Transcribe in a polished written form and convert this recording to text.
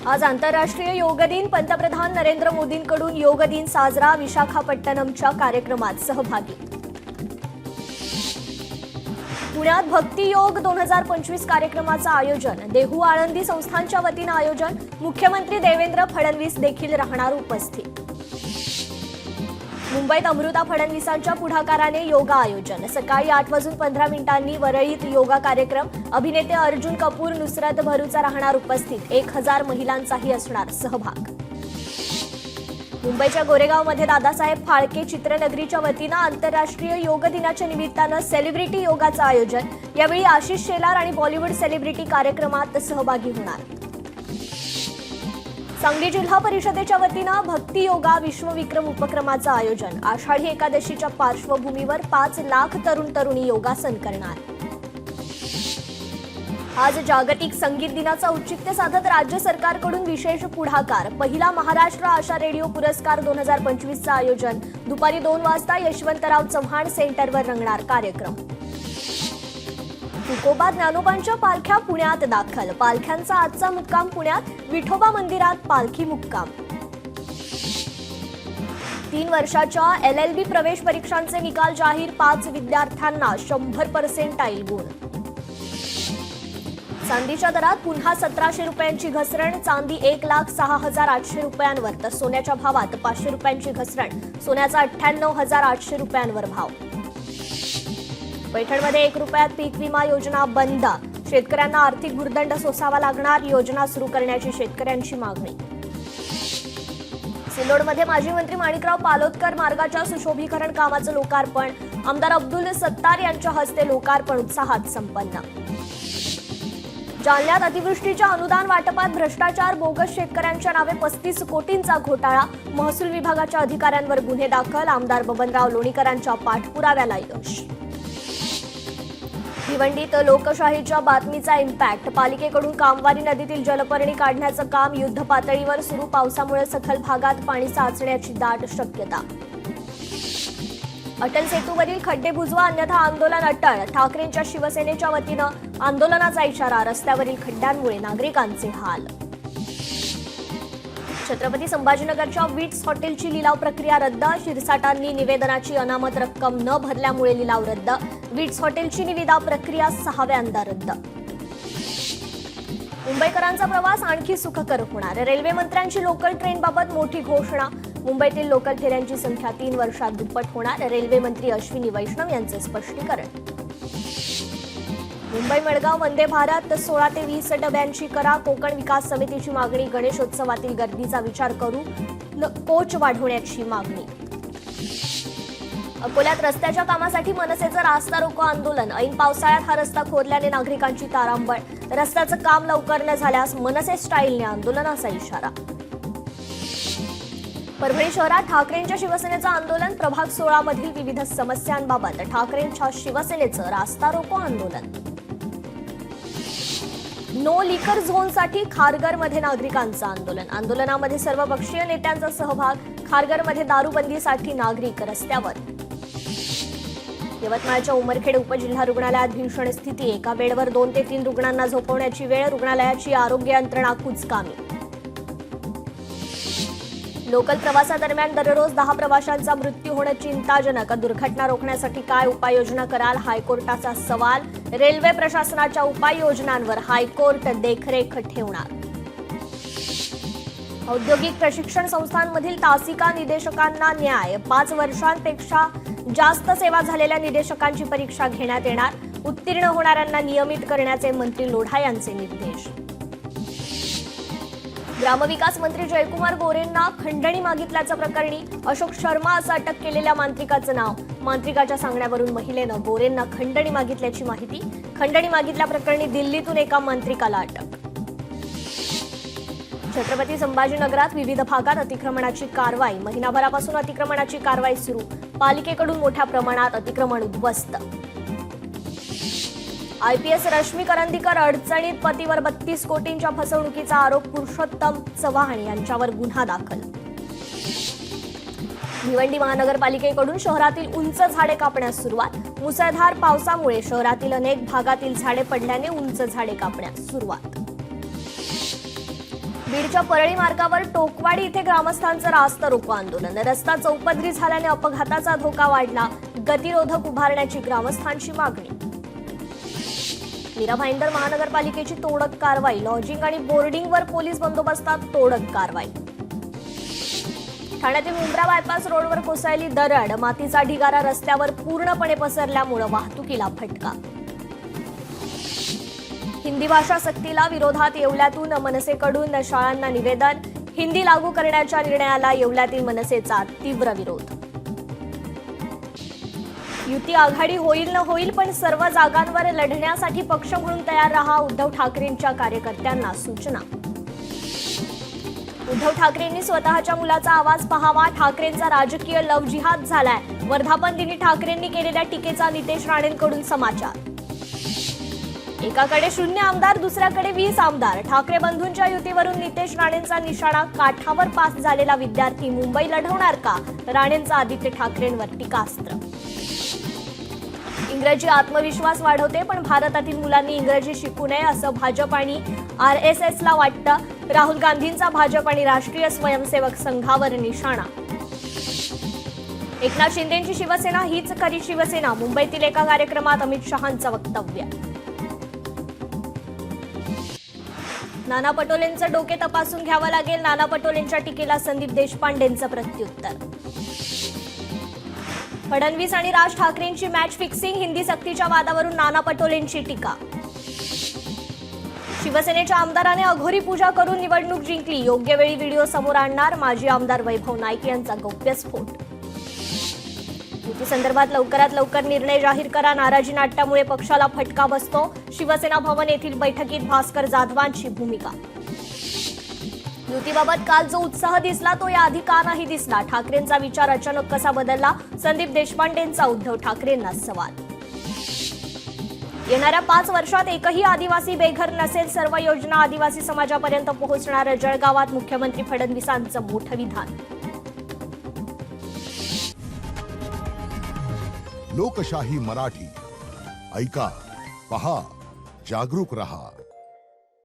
आज आंतरराष्ट्रीय योग दिन. पंतप्रधान नरेंद्र मोदींकडून योग दिन साजरा. विशाखापट्टणमच्या कार्यक्रमात सहभागी. पुण्यात भक्ती योग 2025 कार्यक्रमाचं आयोजन. देहू आळंदी संस्थांच्या वतीनं आयोजन. मुख्यमंत्री देवेंद्र फडणवीस देखील राहणार उपस्थित. मुंबईत अमृता फडणवीसांच्या पुढाकाराने योगा आयोजन. सकाळी 8:15 वरळीत योगा कार्यक्रम. अभिनेते अर्जुन कपूर, नुसरत भरूचा राहणार उपस्थित. 1000 महिलांचाही असणार सहभाग. मुंबईच्या गोरेगावमध्ये दादासाहेब फाळके चित्रनगरीच्या वतीनं आंतरराष्ट्रीय योग दिनाच्या निमित्तानं सेलिब्रिटी योगाचं आयोजन. यावेळी आशिष शेलार आणि बॉलिवूड सेलिब्रिटी कार्यक्रमात सहभागी होणार. सांगली जिल्हा परिषदेच्या वतीनं भक्ती योगा विश्वविक्रम उपक्रमाचं आयोजन. आषाढी एकादशीच्या पार्श्वभूमीवर 5 लाख तरुण-तरुणी योगासन करणार. आज जागतिक संगीत दिनाचं औचित्य साधत राज्य सरकारकडून विशेष पुढाकार. पहिला महाराष्ट्र आशा रेडिओ पुरस्कार 2025चं आयोजन. दुपारी 2 वाजता यशवंतराव चव्हाण सेंटरवर रंगणार कार्यक्रम. तुकोबा ज्ञानोबांच्या पालख्या पुण्यात दाखल. पालख्यांचा आजचा मुक्काम पुण्यात. विठोबा मंदिरात पालखी मुक्काम. 3 वर्षाच्या LLB प्रवेश परीक्षांचे निकाल जाहीर. 5 विद्यार्थ्यांना 100% गुण. चांदीच्या दरात पुन्हा 1700 रुपयांची घसरण. चांदी 1,06,800 रुपयांवर तर सोन्याच्या भावात 500 रुपयांची घसरण. सोन्याचा 98,800 रुपयांवर भाव. पैठणमध्ये 1 रुपयात पीक विमा योजना बंद. शेतकऱ्यांना आर्थिक भुर्दंड सोसावा लागणार. योजना सुरू करण्याची शेतकऱ्यांची मागणी. सिल्लोडमध्ये माजी मंत्री माणिकराव पालोदकर मार्गाच्या सुशोभीकरण कामाचं लोकार्पण. आमदार अब्दुल सत्तार यांच्या हस्ते लोकार्पण उत्साहात संपन्न. जालन्यात अतिवृष्टीच्या अनुदान वाटपात भ्रष्टाचार. बोगस शेतकऱ्यांच्या नावे 35 कोटींचा घोटाळा. महसूल विभागाच्या अधिकाऱ्यांवर गुन्हे दाखल. आमदार बबनराव लोणीकरांच्या पाठपुराव्याला यश. भिवंडीत लोकशाहीच्या बातमीचा इम्पॅक्ट. पालिकेकडून कामवारी नदीतील जलपर्णी काढण्याचं काम युद्धपातळीवर सुरू. पावसामुळे सखल भागात पाणी साचण्याची दाट शक्यता. अटल सेतूवरील खड्डे बुजवा अन्यथा आंदोलन अटळ. ठाकरेंच्या शिवसेनेच्या वतीनं आंदोलनाचा इशारा. रस्त्यावरील खड्ड्यांमुळे नागरिकांचे हाल. छत्रपती संभाजीनगरच्या विट्स हॉटेलची लिलाव प्रक्रिया रद्द. शिरसाटांनी निवेदनाची अनामत रक्कम न भरल्यामुळे लिलाव रद्द. विट्स हॉटेलची निविदा प्रक्रिया 6व्यांदा रद्द. मुंबईकरांचा प्रवास आणखी सुखकर होणार. रेल्वे मंत्र्यांची लोकल ट्रेनबाबत मोठी घोषणा. मुंबईतील लोकल फेऱ्यांची संख्या 3 वर्षात दुप्पट होणार. रेल्वे मंत्री अश्विनी वैष्णव यांचे स्पष्टीकरण. मुंबई मडगाव वंदे भारत 16 ते 20 डब्यांची करा. कोकण विकास समितीची मागणी. गणेशोत्सवातील गर्दीचा विचार करू कोच वाढवण्याची मागणी. अकोल्यात रस्त्याच्या कामासाठी मनसेचं रास्ता रोको आंदोलन. ऐन पावसाळ्यात हा रस्ता खोदल्याने नागरिकांची तारांबळ. रस्त्याचं काम लवकर न झाल्यास मनसे स्टाईलने आंदोलनाचा इशारा. परभणी शहरात ठाकरेंच्या शिवसेनेचं आंदोलन. प्रभाग 16 मधील विविध समस्यांबाबत ठाकरेंच्या शिवसेनेचं रास्ता रोको आंदोलन. नो लिकर झोनसाठी खारघरमध्ये नागरिकांचं आंदोलन. आंदोलनामध्ये सर्वपक्षीय नेत्यांचा सहभाग. खारघरमध्ये दारूबंदीसाठी नागरिक रस्त्यावर. यवतमाळच्या उमरखेड उपजिल्हा रुग्णालयात भीषण स्थिती. एका बेडवर 2 ते 3 रुग्णांना झोपवण्याची वेळ. रुग्णालयाची आरोग्य यंत्रणा कुचकामी. लोकल प्रवासादरम्यान दररोज 10 प्रवाशांचा मृत्यू होणं चिंताजनक. दुर्घटना रोखण्यासाठी काय उपाययोजना कराल? हायकोर्टाचा सवाल. रेल्वे प्रशासनाच्या उपाययोजनांवर हायकोर्ट देखरेख ठेवणार. औद्योगिक प्रशिक्षण संस्थांमधील तासिका निदेशकांना न्याय. 5 वर्षांपेक्षा जास्त सेवा झालेल्या निदेशकांची परीक्षा घेण्यात येणार. उत्तीर्ण होणाऱ्यांना नियमित करण्याचे मंत्री लोढा यांचे निर्देश. ग्रामविकास मंत्री जयकुमार गोरेंना खंडणी मागितल्याच्या प्रकरणी अशोक शर्मा असं अटक केलेल्या मांत्रिकाचं नाव. मांत्रिकाच्या सांगण्यावरून महिलेनं गोरेंना खंडणी मागितल्याची माहिती. खंडणी मागितल्याप्रकरणी दिल्लीतून एका मांत्रिकाला अटक. छत्रपती संभाजीनगरात विविध भागात अतिक्रमणाची कारवाई. महिनाभरापासून अतिक्रमणाची कारवाई सुरू. पालिकेकडून मोठ्या प्रमाणात अतिक्रमण उद्ध्वस्त. IPS रश्मी करंदीकर अडचणीत. पतीवर 32 कोटींच्या फसवणुकीचा आरोप. पुरुषोत्तम चव्हाण यांच्यावर गुन्हा दाखल. भिवंडी महानगरपालिकेकडून शहरातील उंच झाडे कापण्यास सुरुवात. मुसळधार पावसामुळे शहरातील अनेक भागातील झाडे पडल्याने उंच झाडे कापण्यास सुरुवात. बीडच्या परळी मार्गावर टोकवाडी इथे ग्रामस्थांचं रास्त रोको आंदोलन. रस्ता चौपदरी झाल्याने अपघाताचा धोका वाढला. गतिरोधक उभारण्याची ग्रामस्थांची मागणी. मीरा भाईंदर महानगरपालिकेची तोडक कारवाई. लॉजिंग आणि बोर्डिंगवर पोलीस बंदोबस्तात तोडक कारवाई. ठाण्यातील मुंब्रा बायपास रोडवर कोसळली दरड. मातीचा ढिगारा रस्त्यावर पूर्णपणे पसरल्यामुळे वाहतुकीला फटका. हिंदी भाषा सक्तीला विरोधात येवल्यातून मनसेकडून शाळांना निवेदन. हिंदी लागू करण्याच्या निर्णयाला येवल्यातील मनसेचा तीव्र विरोध. युती आघाडी होईल न होईल पण सर्व जागांवर लढण्यासाठी पक्ष म्हणून तयार रहा. उद्धव ठाकरेंच्या कार्यकर्त्यांना सूचना. उद्धव ठाकरेंनी स्वतःच्या मुलाचा आवाज पहावा. ठाकरेंचा राजकीय लव जिहाद झालाय. वर्धापन दिनी ठाकरेंनी केलेल्या टीकेचा नितेश राणेंकडून समाचार. एकाकडे 0 आमदार, दुसऱ्याकडे 20 आमदार. ठाकरे बंधूंच्या युतीवरून नितेश राणेंचा निशाणा. काठावर पास झालेला विद्यार्थी मुंबई लढवणार का? राणेंचा आदित्य ठाकरेंवर टीकास्त्र. इंग्रजी आत्मविश्वास वाढवते पण भारतातील मुलांनी इंग्रजी शिकू नये असं भाजप आणि RSSला वाटतं. राहुल गांधींचा भाजप आणि राष्ट्रीय स्वयंसेवक संघावर निशाणा. एकनाथ शिंदेंची शिवसेना हीच खरी शिवसेना. मुंबईतील एका कार्यक्रमात अमित शहांचं वक्तव्य. नाना पटोलेंचं डोके तपासून घ्यावं लागेल. नाना पटोलेंच्या टीकेला संदीप देशपांडेंचं प्रत्युत्तर. फडणवीस आणि राज ठाकरेंची मॅच फिक्सिंग. हिंदी सक्तीच्या वादावरून नाना पटोलेंची टीका. शिवसेनेच्या आमदाराने अघोरी पूजा करून निवडणूक जिंकली. योग्य वेळी व्हिडिओ समोर आणणार. माजी आमदार वैभव नाईक यांचा गौप्यस्फोट. युती संदर्भात लवकरात लवकर निर्णय जाहीर करा. नाराजी नाट्यामुळे पक्षाला फटका बसतो. शिवसेना भवन येथील बैठकीत भास्कर जाधवांची भूमिका. युतीबाबत काल जो उत्साह दिसला तो याआधी का नाही दिसला? ठाकरेंचा विचार अचानक कसा बदलला? संदीप देशपांडेंचा उद्धव ठाकरेंना सवाल. येणाऱ्या 5 वर्षात एकही आदिवासी बेघर नसेल. सर्व योजना आदिवासी समाजापर्यंत पोहोचणार. जळगावात मुख्यमंत्री फडणवीसांचं मोठं विधान. लोकशाही मराठी ऐका, पहा, जागरूक रहा.